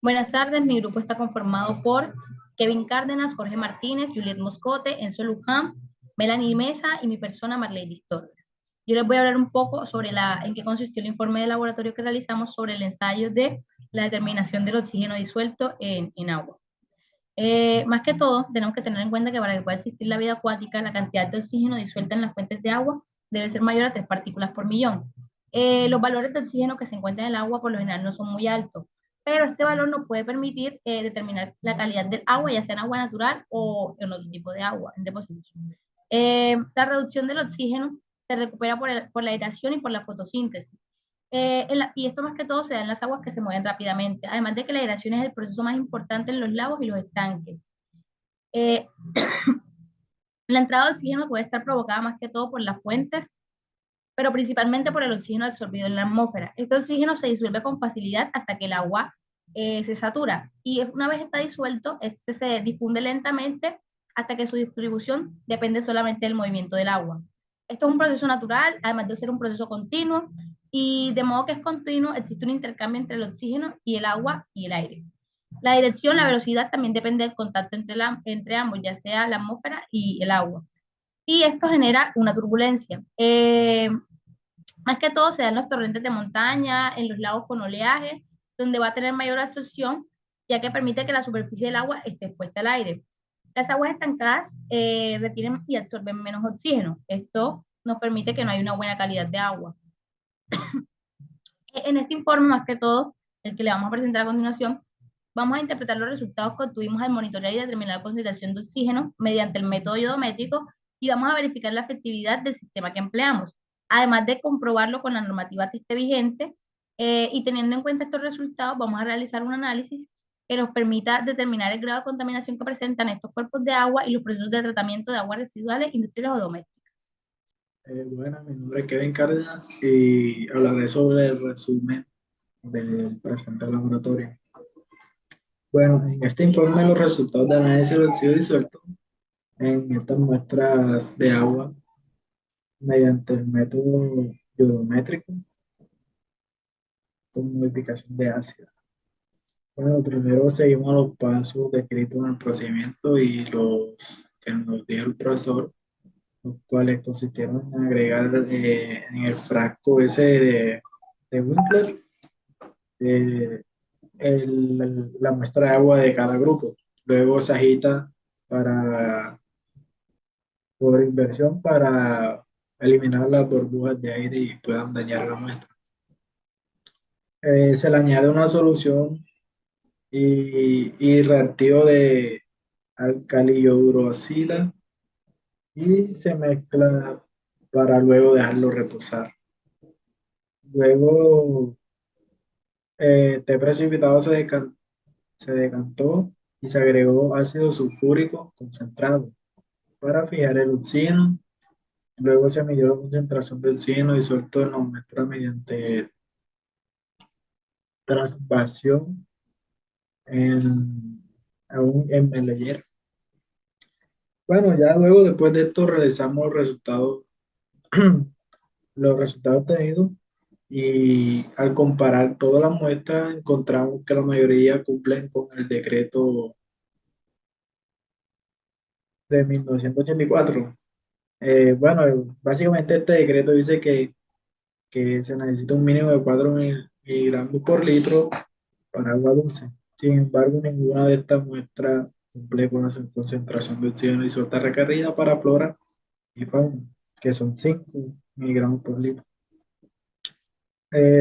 Buenas tardes, mi grupo está conformado por Kevin Cárdenas, Jorge Martínez, Juliet Moscote, Enzo Luján, Melanie Mesa y mi persona Marley Torres. Yo les voy a hablar un poco sobre en qué consistió el informe de laboratorio que realizamos sobre el ensayo de la determinación del oxígeno disuelto en agua. Más que todo, tenemos que tener en cuenta que para que pueda existir la vida acuática, la cantidad de oxígeno disuelta en las fuentes de agua debe ser mayor a 3 partículas por millón. Los valores de oxígeno que se encuentran en el agua por lo general no son muy altos, pero este valor nos puede permitir determinar la calidad del agua, ya sea en agua natural o en otro tipo de agua, en depósitos. La reducción del oxígeno se recupera por la aeración y por la fotosíntesis. Y esto más que todo se da en las aguas que se mueven rápidamente, además de que la aeración es el proceso más importante en los lagos y los estanques. Eh, la entrada de oxígeno puede estar provocada más que todo por las fuentes, pero principalmente por el oxígeno absorbido en la atmósfera. Este oxígeno se disuelve con facilidad hasta que el agua se satura y una vez está disuelto, este se difunde lentamente hasta que su distribución depende solamente del movimiento del agua. Esto es un proceso natural, además de ser un proceso continuo, y de modo que es continuo, existe un intercambio entre el oxígeno y el agua y el aire. La dirección, la velocidad también depende del contacto entre ambos, ya sea la atmósfera y el agua. Y esto genera una turbulencia. Más que todo se da en los torrentes de montaña, en los lagos con oleaje, donde va a tener mayor absorción, ya que permite que la superficie del agua esté expuesta al aire. Las aguas estancadas retienen y absorben menos oxígeno. Esto nos permite que no haya una buena calidad de agua. En este informe, más que todo, el que le vamos a presentar a continuación, vamos a interpretar los resultados que obtuvimos al monitorear y determinar la concentración de oxígeno mediante el método iodométrico y vamos a verificar la efectividad del sistema que empleamos, además de comprobarlo con la normativa que esté vigente. Y teniendo en cuenta estos resultados, vamos a realizar un análisis que nos permita determinar el grado de contaminación que presentan estos cuerpos de agua y los procesos de tratamiento de aguas residuales, industriales o domésticas. Bueno, mi nombre es Kevin Cárdenas y hablaré sobre el resumen del presente laboratorio. Bueno, en este informe los resultados de análisis de óxido disuelto en estas muestras de agua mediante el método iodométrico con modificación de ácido. Bueno, primero seguimos los pasos descritos en el procedimiento y los que nos dio el profesor, los cuales consistieron en agregar en el frasco ese de Winkler eh, la muestra de agua de cada grupo. Luego se agita por inversión para eliminar las burbujas de aire y puedan dañar la muestra. Se le añade una solución y reactivo de alcaliyoduracila y se mezcla para luego dejarlo reposar. Luego, este precipitado se decantó y se agregó ácido sulfúrico concentrado para fijar el oxígeno. Luego se midió la concentración de oxígeno disuelto en la muestra mediante transvasión en, en Mellayer. Bueno, ya luego después de esto realizamos los resultados obtenidos y al comparar todas las muestras encontramos que la mayoría cumplen con el decreto de 1984. Bueno, básicamente este decreto dice que se necesita un mínimo de 4 miligramos por litro para agua dulce. Sin embargo, ninguna de estas muestras cumple con la concentración de oxígeno disuelta requerida para flora y fauna, que son 5 miligramos por litro.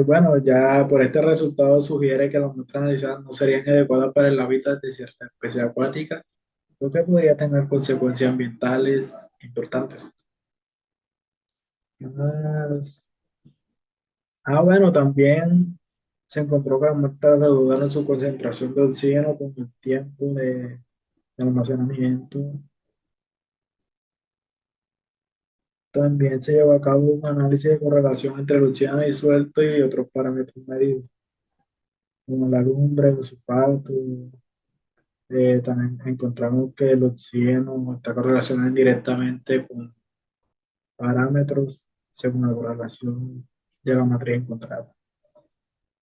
Bueno, ya por este resultado sugiere que las muestras analizadas no serían adecuadas para el hábitat de cierta especie acuática, lo que podría tener consecuencias ambientales importantes. ¿Qué más? Bueno, también se encontró que las muestras redujeron su concentración de oxígeno con el tiempo de almacenamiento. También se llevó a cabo un análisis de correlación entre el oxígeno disuelto y otros parámetros medidos, como la lumbre, el sulfato. También encontramos que el oxígeno está correlacionado directamente con parámetros según la correlación de la matriz encontrada.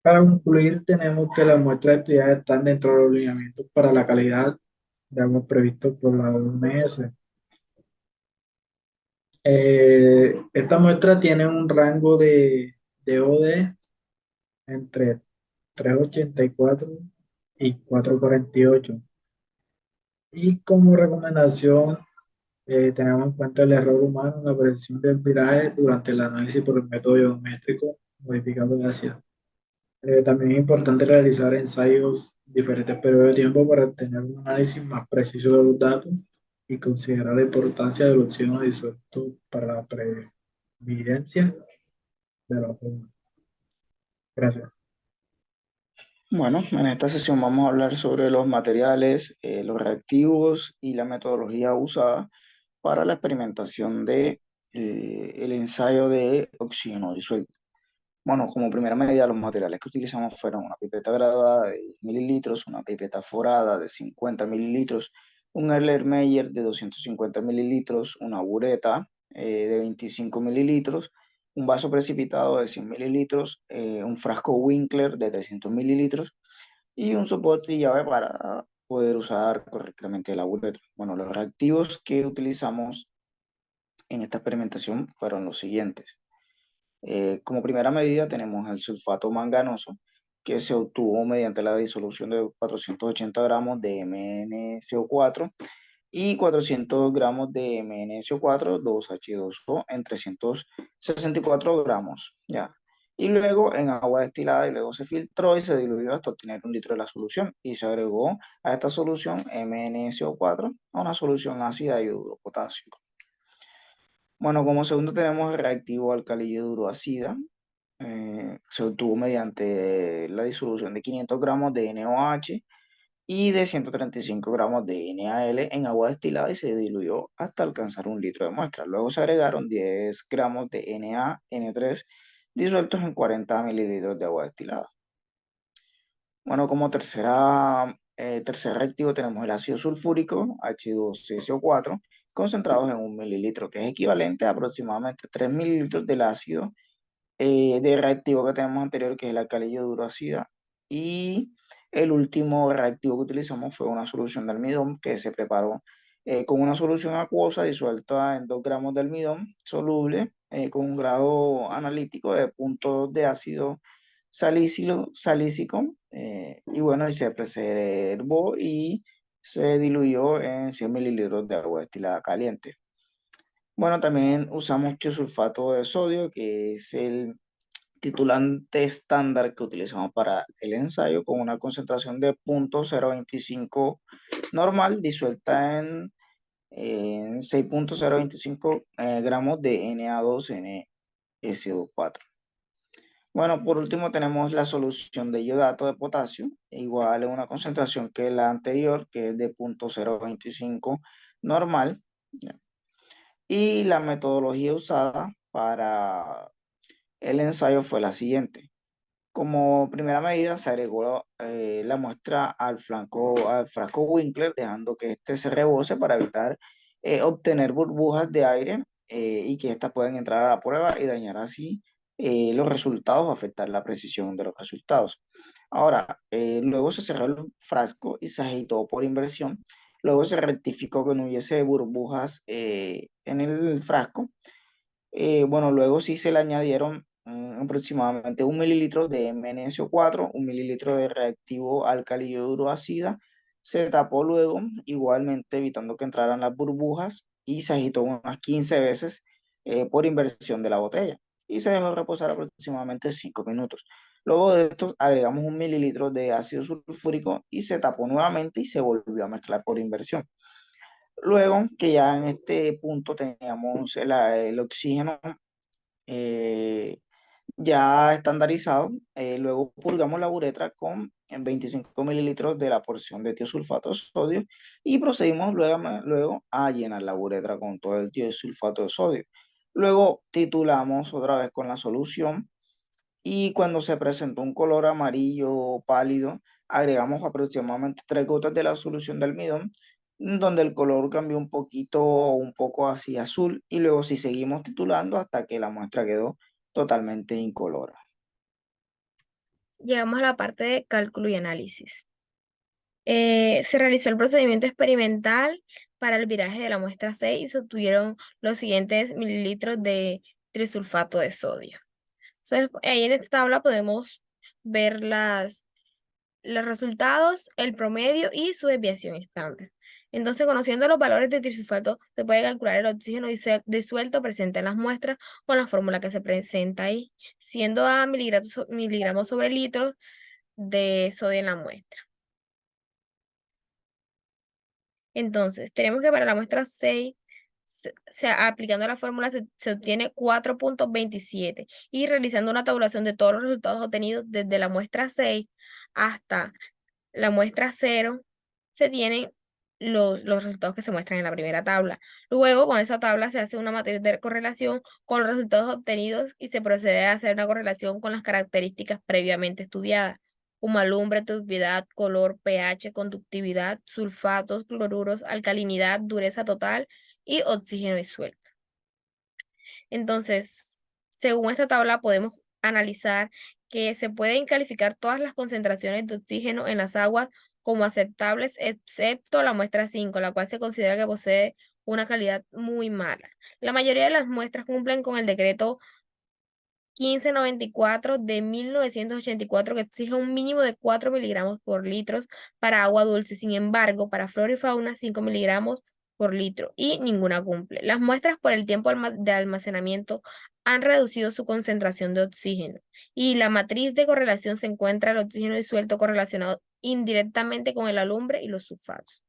Para concluir, tenemos que las muestras estudiadas están dentro de los lineamientos para la calidad de agua previstos por la OMS. Esta muestra tiene un rango de OD entre 384 y 448. Y como recomendación, tenemos en cuenta el error humano en la predicción del viraje durante el análisis por el método iodométrico modificado de ácido. También es importante realizar ensayos diferentes periodos de tiempo para tener un análisis más preciso de los datos y considerar la importancia del oxígeno disuelto para la previdencia de la forma. Gracias. Bueno, en esta sesión vamos a hablar sobre los materiales, los reactivos y la metodología usada para la experimentación de el ensayo de oxígeno disuelto. Bueno, como primera medida, los materiales que utilizamos fueron una pipeta graduada de 10 mililitros, una pipeta forada de 50 mililitros, un Erlenmeyer de 250 mililitros, una bureta de 25 mililitros, un vaso precipitado de 100 mililitros, un frasco Winkler de 300 mililitros y un soporte y llave para poder usar correctamente la bureta. Bueno, los reactivos que utilizamos en esta experimentación fueron los siguientes. Como primera medida tenemos el sulfato manganoso, que se obtuvo mediante la disolución de 480 gramos de MnCO4 y 400 gramos de MnSO4, 2H2O en 364 gramos, ¿ya? Y luego en agua destilada y luego se filtró y se diluyó hasta obtener 1 litro de la solución y se agregó a esta solución MnSO4 a una solución ácida de iodo potásico. Bueno, como segundo tenemos el reactivo alcali yoduro ácida. Se obtuvo mediante la disolución de 500 gramos de NaOH y de 135 gramos de NaL en agua destilada y se diluyó hasta alcanzar 1 litro de muestra. Luego se agregaron 10 gramos de NaN3 disueltos en 40 mililitros de agua destilada. Bueno, como tercer reactivo tenemos el ácido sulfúrico, H2SO4, concentrados en 1 mililitro, que es equivalente a aproximadamente 3 mililitros del ácido de reactivo que tenemos anterior, que es el alcali yoduro ácida. Y el último reactivo que utilizamos fue una solución de almidón que se preparó con una solución acuosa disuelta en 2 gramos de almidón soluble con un grado analítico de puntos de ácido salícico. Y bueno, y se preservó y se diluyó en 100 mililitros de agua destilada caliente. Bueno, también usamos tiosulfato de sodio, que es el titulante estándar que utilizamos para el ensayo, con una concentración de 0.025 normal, disuelta en 6.025 gramos de Na2NSO4. Bueno, por último tenemos la solución de iodato de potasio, igual a una concentración que la anterior, que es de 0.025 normal, ¿ya? Y la metodología usada para el ensayo fue la siguiente. Como primera medida, se agregó la muestra al frasco Winkler, dejando que éste se rebose para evitar obtener burbujas de aire y que éstas puedan entrar a la prueba y dañar así los resultados o afectar la precisión de los resultados. Ahora, luego se cerró el frasco y se agitó por inversión. Luego se rectificó que no hubiese burbujas en el frasco. Bueno, luego sí se le añadieron aproximadamente 1 mililitro de MnSO4, 1 mililitro de reactivo alcali yoduro ácida. Se tapó luego, igualmente evitando que entraran las burbujas, y se agitó unas 15 veces por inversión de la botella. Y se dejó reposar aproximadamente 5 minutos. Luego de esto agregamos 1 mililitro de ácido sulfúrico y se tapó nuevamente y se volvió a mezclar por inversión. Luego que ya en este punto teníamos el oxígeno eh, ya estandarizado, luego purgamos la uretra con 25 mililitros de la porción de tiosulfato de sodio y procedimos luego a llenar la uretra con todo el tiosulfato de sodio. Luego titulamos otra vez con la solución y cuando se presentó un color amarillo pálido, agregamos aproximadamente 3 gotas de la solución de almidón, donde el color cambió un poquito, un poco así azul, y luego sí seguimos titulando hasta que la muestra quedó totalmente incolora. llegamos a la parte de cálculo y análisis. Se realizó el procedimiento experimental para el viraje de la muestra 6 y se obtuvieron los siguientes mililitros de trisulfato de sodio. Entonces, ahí en esta tabla podemos ver los resultados, el promedio y su desviación estándar. Entonces, conociendo los valores de trisulfato, se puede calcular el oxígeno disuelto presente en las muestras con la fórmula que se presenta ahí, siendo a miligramos sobre litros de sodio en la muestra. Entonces, tenemos que para la muestra 6, aplicando la fórmula se obtiene 4.27 y realizando una tabulación de todos los resultados obtenidos desde la muestra 6 hasta la muestra 0, se tienen los resultados que se muestran en la primera tabla. Luego, con esa tabla se hace una matriz de correlación con los resultados obtenidos y se procede a hacer una correlación con las características previamente estudiadas, como alumbre, tubicidad, color, pH, conductividad, sulfatos, cloruros, alcalinidad, dureza total y oxígeno disuelto. Entonces, según esta tabla podemos analizar que se pueden calificar todas las concentraciones de oxígeno en las aguas como aceptables, excepto la muestra 5, la cual se considera que posee una calidad muy mala. La mayoría de las muestras cumplen con el decreto 1594 de 1984 que exige un mínimo de 4 miligramos por litro para agua dulce. Sin embargo, para flora y fauna 5 miligramos por litro y ninguna cumple. Las muestras por el tiempo de almacenamiento han reducido su concentración de oxígeno y la matriz de correlación se encuentra el oxígeno disuelto correlacionado indirectamente con el alumbre y los sulfatos.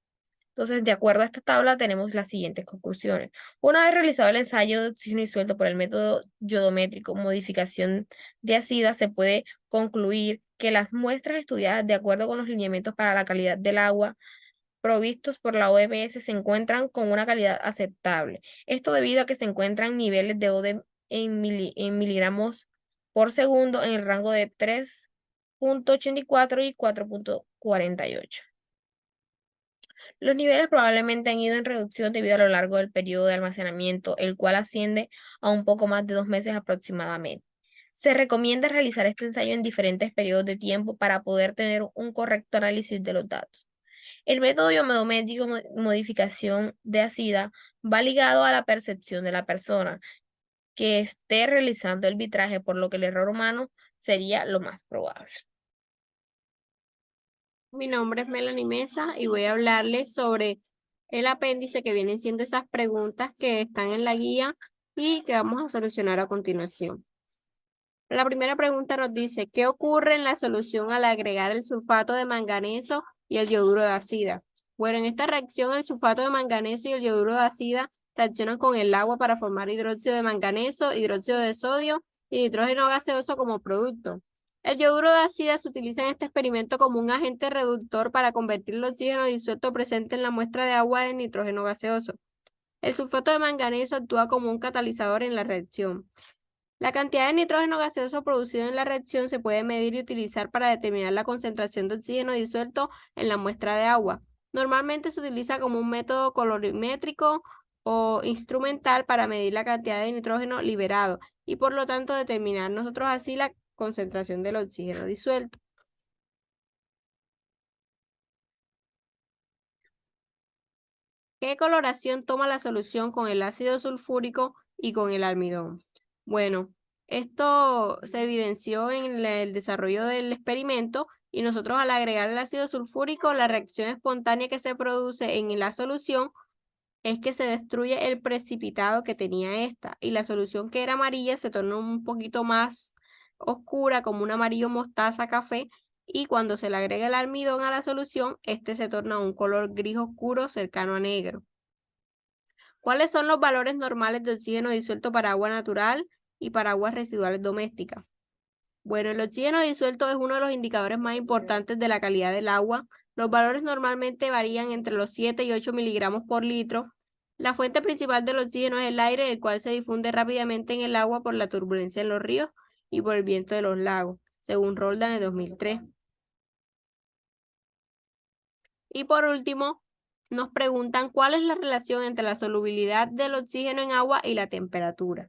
Entonces, de acuerdo a esta tabla, tenemos las siguientes conclusiones. Una vez realizado el ensayo de oxígeno disuelto por el método yodométrico, modificación de ácida, se puede concluir que las muestras estudiadas de acuerdo con los lineamientos para la calidad del agua provistos por la OMS se encuentran con una calidad aceptable. Esto debido a que se encuentran niveles de OD en miligramos por segundo en el rango de 3.84 y 4.48. Los niveles probablemente han ido en reducción debido a lo largo del periodo de almacenamiento, el cual asciende a un poco más de 2 meses aproximadamente. Se recomienda realizar este ensayo en diferentes periodos de tiempo para poder tener un correcto análisis de los datos. El método biomédico modificación de ácida va ligado a la percepción de la persona que esté realizando el vitraje, por lo que el error humano sería lo más probable. Mi nombre es Melanie Mesa y voy a hablarles sobre el apéndice, que vienen siendo esas preguntas que están en la guía y que vamos a solucionar a continuación. La primera pregunta nos dice, ¿qué ocurre en la solución al agregar el sulfato de manganeso y el yoduro de ácida? Bueno, en esta reacción el sulfato de manganeso y el yoduro de ácida reaccionan con el agua para formar hidróxido de manganeso, hidróxido de sodio y nitrógeno gaseoso como producto. El yoduro de ácida se utiliza en este experimento como un agente reductor para convertir el oxígeno disuelto presente en la muestra de agua en nitrógeno gaseoso. El sulfato de manganeso actúa como un catalizador en la reacción. La cantidad de nitrógeno gaseoso producido en la reacción se puede medir y utilizar para determinar la concentración de oxígeno disuelto en la muestra de agua. Normalmente se utiliza como un método colorimétrico o instrumental para medir la cantidad de nitrógeno liberado y por lo tanto determinar nosotros así la concentración del oxígeno disuelto. ¿Qué coloración toma la solución con el ácido sulfúrico y con el almidón? Bueno, esto se evidenció en el desarrollo del experimento y nosotros al agregar el ácido sulfúrico, la reacción espontánea que se produce en la solución es que se destruye el precipitado que tenía esta y la solución que era amarilla se torna un poquito más oscura, como un amarillo mostaza café, y cuando se le agrega el almidón a la solución, este se torna un color gris oscuro cercano a negro. ¿Cuáles son los valores normales de oxígeno disuelto para agua natural y para aguas residuales domésticas? Bueno, el oxígeno disuelto es uno de los indicadores más importantes de la calidad del agua. Los valores normalmente varían entre los 7 y 8 miligramos por litro. La fuente principal del oxígeno es el aire, el cual se difunde rápidamente en el agua por la turbulencia en los ríos y por el viento de los lagos, según Roldan en 2003. Y por último, nos preguntan cuál es la relación entre la solubilidad del oxígeno en agua y la temperatura.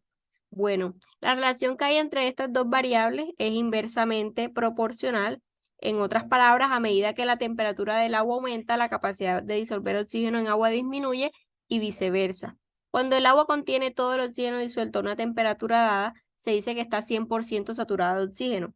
Bueno, la relación que hay entre estas dos variables es inversamente proporcional. En otras palabras, a medida que la temperatura del agua aumenta, la capacidad de disolver oxígeno en agua disminuye y viceversa. Cuando el agua contiene todo el oxígeno disuelto a una temperatura dada, se dice que está 100% saturada de oxígeno.